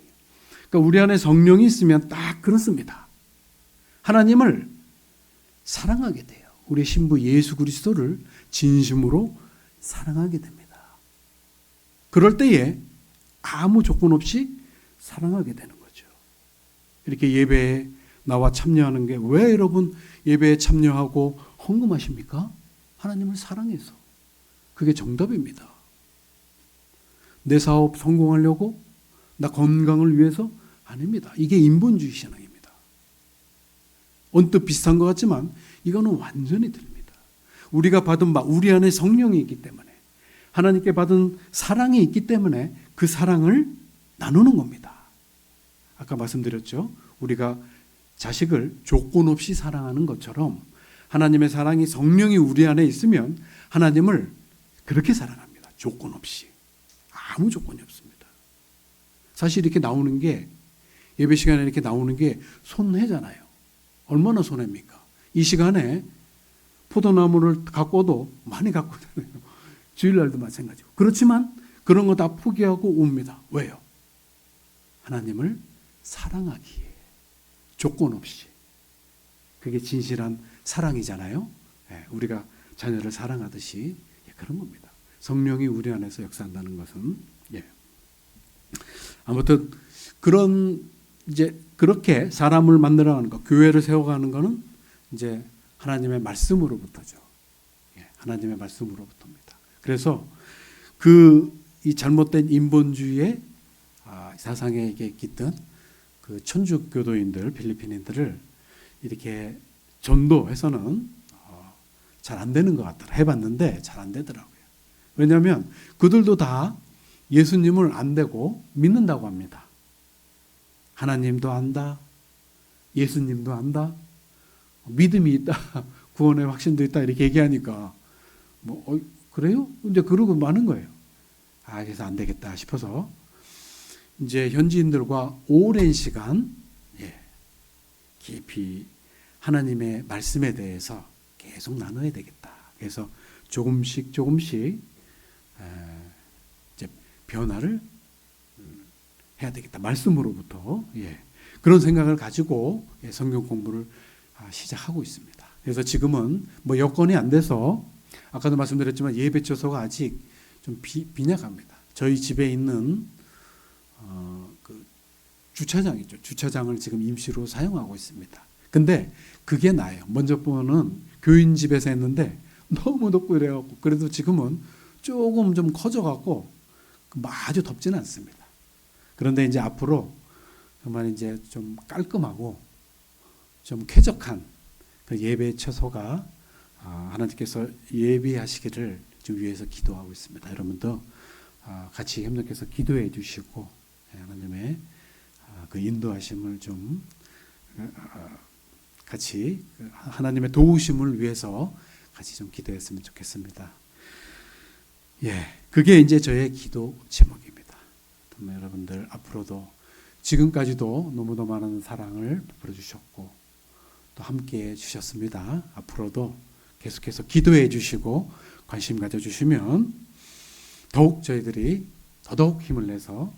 그러니까 우리 안에 성령이 있으면 딱 그렇습니다. 하나님을 사랑하게 돼요. 우리 신부 예수 그리스도를 진심으로 사랑하게 됩니다. 그럴 때에 아무 조건 없이 사랑하게 되는 거죠. 이렇게 예배에 나와 참여하는 게 왜 여러분 예배에 참여하고 헌금하십니까? 하나님을 사랑해서. 그게 정답입니다. 내 사업 성공하려고? 나 건강을 위해서? 아닙니다. 이게 인본주의 신앙입니다. 언뜻 비슷한 것 같지만 이거는 완전히 다릅니다. 우리가 받은 바, 우리 안에 성령이 있기 때문에, 하나님께 받은 사랑이 있기 때문에 그 사랑을 나누는 겁니다. 아까 말씀드렸죠. 우리가 자식을 조건 없이 사랑하는 것처럼 하나님의 사랑이, 성령이 우리 안에 있으면 하나님을 그렇게 사랑합니다. 조건 없이. 아무 조건이 없습니다. 사실 이렇게 나오는 게, 예배 시간에 이렇게 나오는 게 손해잖아요. 얼마나 손해입니까? 이 시간에 포도나무를 가꿔도 많이 갖고 오잖아요. 주일날도 마찬가지고. 그렇지만 그런 거 다 포기하고 옵니다. 왜요? 하나님을 사랑하기에, 조건 없이. 그게 진실한 사랑이잖아요. 우리가 자녀를 사랑하듯이 그런 겁니다. 성령이 우리 안에서 역사한다는 것은. 아무튼 그런, 이제 그렇게 사람을 만들어가는 것, 교회를 세워가는 것은 이제 하나님의 말씀으로부터죠. 하나님의 말씀으로부터입니다. 그래서 이 잘못된 인본주의의 사상에 깃든 그 천주교도인들, 필리핀인들을 이렇게 전도해서는 잘 안 되는 것 같더라. 해봤는데 잘 안 되더라고요. 왜냐하면 그들도 다 예수님을 안 되고 믿는다고 합니다. 하나님도 안다, 예수님도 안다, 믿음이 있다, 구원의 확신도 있다, 이렇게 얘기하니까 그래요? 이제 그러고 마는 거예요. 그래서 안 되겠다 싶어서 이제 현지인들과 오랜 시간 깊이 하나님의 말씀에 대해서 계속 나눠야 되겠다. 그래서 조금씩 이제 변화를 해야 되겠다. 말씀으로부터. 그런 생각을 가지고 성경 공부를 시작하고 있습니다. 그래서 지금은 여건이 안 돼서, 아까도 말씀드렸지만 예배처소가 아직 좀 빈약합니다. 저희 집에 있는 그 주차장 있죠. 주차장을 지금 임시로 사용하고 있습니다. 근데 그게 나아요. 먼저 보는 교인 집에서 했는데 너무 덥고 이래갖고, 그래도 지금은 조금 좀 커져갖고 아주 덥지는 않습니다. 그런데 이제 앞으로 정말 이제 좀 깔끔하고 좀 쾌적한 그 예배 처소가 하나님께서 예비하시기를 좀 위해서 기도하고 있습니다. 여러분도 같이 협력해서 기도해 주시고 하나님의 그 인도하심을 좀 같이 하나님의 도우심을 위해서 같이 좀 기도했으면 좋겠습니다. 그게 이제 저의 기도 제목입니다. 정말 여러분들 앞으로도, 지금까지도 너무도 많은 사랑을 베풀어 주셨고 또 함께해 주셨습니다. 앞으로도 계속해서 기도해 주시고 관심 가져주시면 더욱 저희들이 더더욱 힘을 내서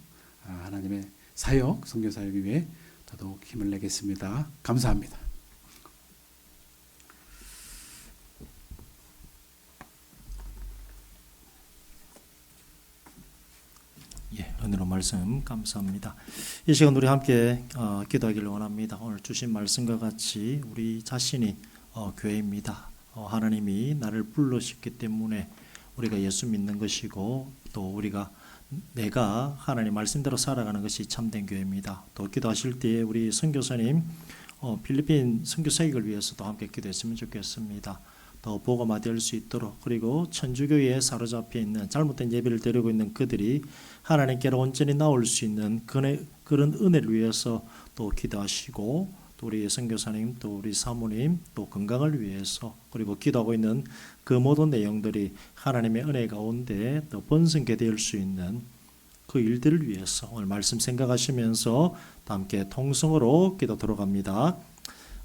하나님의 사역, 선교 사역 위에 더더욱 힘을 내겠습니다. 감사합니다. 은혜로운 말씀 감사합니다. 이 시간 우리 함께 기도하기를 원합니다. 오늘 주신 말씀과 같이 우리 자신이 교회입니다. 하나님이 나를 불러셨기 때문에 우리가 예수 믿는 것이고, 또 내가 하나님 말씀대로 살아가는 것이 참된 교회입니다. 또 기도하실 때에 우리 선교사님 필리핀 선교 사역을 위해서도 함께 기도했으면 좋겠습니다. 더 복음화될 수 있도록, 그리고 천주교에 사로잡혀 있는 잘못된 예배를 드리고 있는 그들이 하나님께로 온전히 나올 수 있는 그런 은혜를 위해서 또 기도하시고, 또 우리 선교사님, 또 우리 사모님, 또 건강을 위해서, 그리고 기도하고 있는 그 모든 내용들이 하나님의 은혜 가운데 또 번성게 될 수 있는 그 일들을 위해서 오늘 말씀 생각하시면서 함께 통성으로 기도 들어갑니다.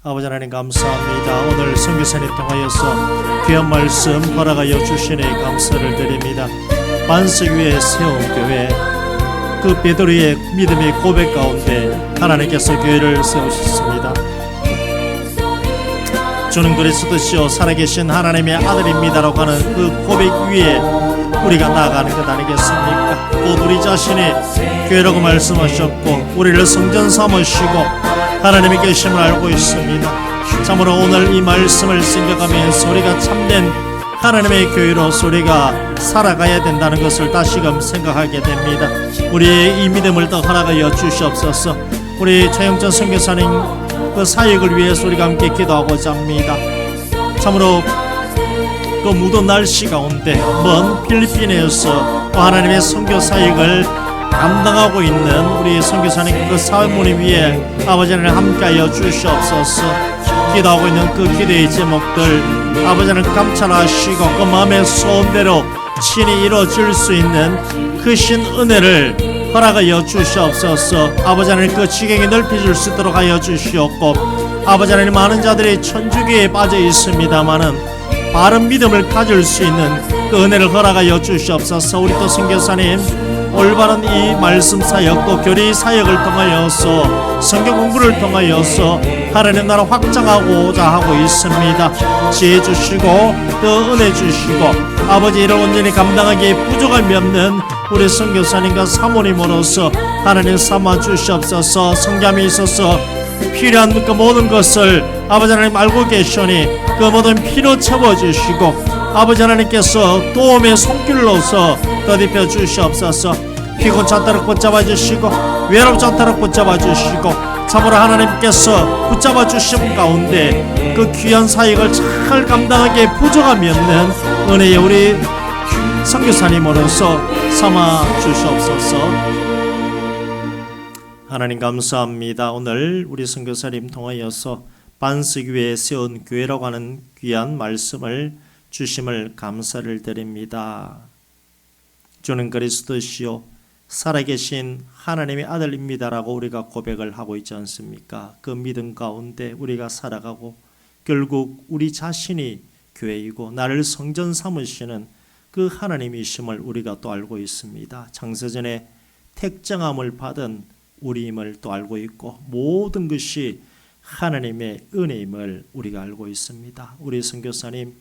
아버지 하나님 감사합니다. 오늘 선교사님 통하여서 귀한 말씀 허락하여 주시니 감사를 드립니다. 반석 위에 세운 교회, 그 베드로의 믿음의 고백 가운데 하나님께서 교회를 세우셨습니다. 주는 그리스도시요 살아계신 하나님의 아들입니다라고 하는 그 고백 위에 우리가 나아가는 것 아니겠습니까? 곧 우리 자신이 교회라고 말씀하셨고 우리를 성전 삼으시고 하나님이 계심을 알고 있습니다. 참으로 오늘 이 말씀을 생각하면서 우리가 참된 하나님의 교회로서 우리가 살아가야 된다는 것을 다시금 생각하게 됩니다. 우리의 이 믿음을 더 허락하여 주시옵소서. 우리 최영전 선교사님 그 사역을 위해서 우리가 함께 기도하고자 합니다. 참으로 그 무더운 날씨 가운데 먼 필리핀에서 또 하나님의 선교 사역을 감당하고 있는 우리 선교사님 그 사모님 위에 아버지 하나님 함께하여 주시옵소서. 기도하고 있는 그 기도의 제목들 아버지 하나님 감찰하시고 그 마음의 소원대로 친히 이루어질 수 있는 크신 은혜를 허락하여 주시옵소서. 아버지 하나님 그 지경이 넓혀질 수 있도록 하여 주시옵고 아버지 하나님 많은 자들이 천주교에 빠져 있습니다마는 바른 믿음을 가질 수 있는 그 은혜를 허락하여 주시옵소서. 우리 또 선교사님 올바른 이 말씀 사역 또 교리 사역을 통하여서 성경 공부를 통하여서 하나님 나라 확장하고자 하고 있습니다. 지혜 주시고 또 은혜 주시고 아버지 이를 온전히 감당하기에 부족함이 없는 우리 선교사님과 사모님으로서 하나님 삼아 주시옵소서. 성감이 있어서 필요한 그 모든 것을 아버지 하나님 알고 계시오니 그 모든 필요 채워주시고 아버지 하나님께서 도움의 손길로서 더딥혀 주시옵소서. 피곤치 않도록 붙잡아 주시고 외롭지 않도록 붙잡아 주시고 참으로 하나님께서 붙잡아 주신 가운데 그 귀한 사역을 잘 감당하기에 부족함이 없는 은혜의 우리 선교사님으로서 삼아 주시옵소서. 하나님 감사합니다. 오늘 우리 선교사님 통하여서 반석 위에 세운 교회라고 하는 귀한 말씀을 주심을 감사를 드립니다. 주는 그리스도시요 살아계신 하나님의 아들입니다라고 우리가 고백을 하고 있지 않습니까? 그 믿음 가운데 우리가 살아가고 결국 우리 자신이 교회이고 나를 성전 삼으시는 그 하나님이심을 우리가 또 알고 있습니다. 창세전에 택정함을 받은 우리임을 또 알고 있고 모든 것이 하나님의 은혜임을 우리가 알고 있습니다. 우리 선교사님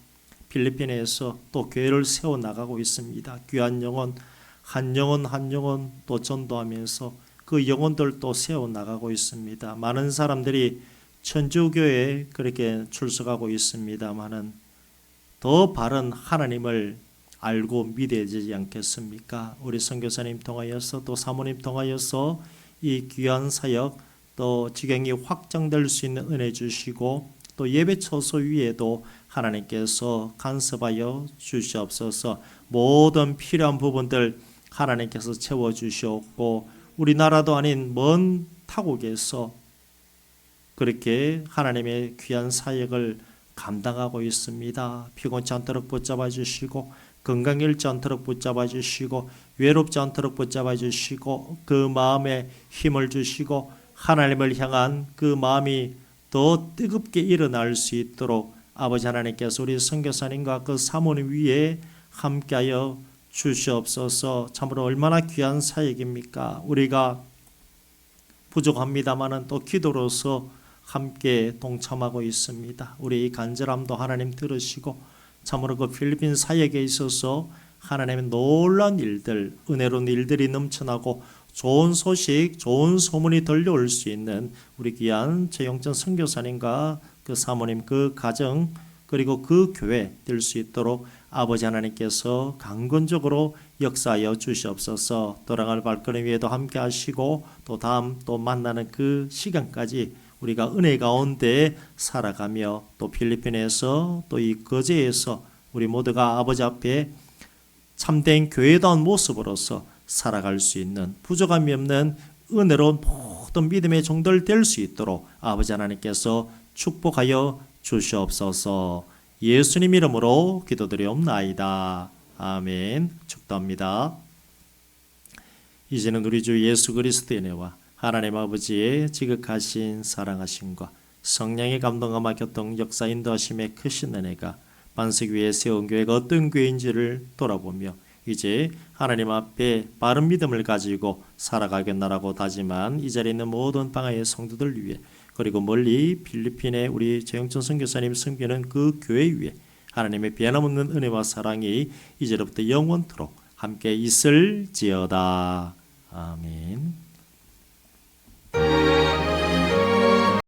필리핀에서 또 교회를 세워나가고 있습니다. 귀한 영혼 한 영혼 또 전도하면서 그 영혼들 또 세워나가고 있습니다. 많은 사람들이 천주교회에 그렇게 출석하고 있습니다마는 더 바른 하나님을 알고 믿어야 되지 않겠습니까? 우리 선교사님 통하여서 또 사모님 통하여서 이 귀한 사역 또 지경이 확장될 수 있는 은혜 주시고 또 예배 처소 위에도 하나님께서 간섭하여 주시옵소서. 모든 필요한 부분들 하나님께서 채워주시옵고 우리나라도 아닌 먼 타국에서 그렇게 하나님의 귀한 사역을 감당하고 있습니다. 피곤치 않도록 붙잡아 주시고 건강 잃지 않도록 붙잡아 주시고 외롭지 않도록 붙잡아 주시고 그 마음에 힘을 주시고 하나님을 향한 그 마음이 더 뜨겁게 일어날 수 있도록 아버지 하나님께서 우리 선교사님과 그 사모님 위에 함께하여 주시옵소서. 참으로 얼마나 귀한 사역입니까? 우리가 부족합니다마는 또 기도로서 함께 동참하고 있습니다. 우리 이 간절함도 하나님 들으시고 참으로 그 필리핀 사역에 있어서 하나님의 놀라운 일들, 은혜로운 일들이 넘쳐나고 좋은 소식, 좋은 소문이 들려올 수 있는 우리 귀한 최영전 선교사님과 그 사모님, 그 가정 그리고 그 교회 될 수 있도록 아버지 하나님께서 강건적으로 역사하여 주시옵소서. 돌아갈 발걸음 위에도 함께 하시고 또 다음 또 만나는 그 시간까지 우리가 은혜 가운데 살아가며 또 필리핀에서 또 이 거제에서 우리 모두가 아버지 앞에 참된 교회다운 모습으로서 살아갈 수 있는 부족함이 없는 은혜로운 모든 믿음의 종들 될 수 있도록 아버지 하나님께서 축복하여 주시옵소서. 예수님 이름으로 기도드리옵나이다. 아멘. 축도합니다. 이제는 우리 주 예수 그리스도의 은혜와 하나님 아버지의 지극하신 사랑하심과 성령의 감동함과 교통 역사 인도하심의 크신 은혜가 반석 위에 세운 교회가 어떤 교회인지를 돌아보며 이제 하나님 앞에 바른 믿음을 가지고 살아가겠나라고 다짐한 이 자리에 있는 모든 방해의 성도들 위해 그리고 멀리 필리핀의 우리 최영천 선교사님 섬기는 그 교회 위에 하나님의 변함없는 은혜와 사랑이 이제로부터 영원토록 함께 있을지어다. 아멘.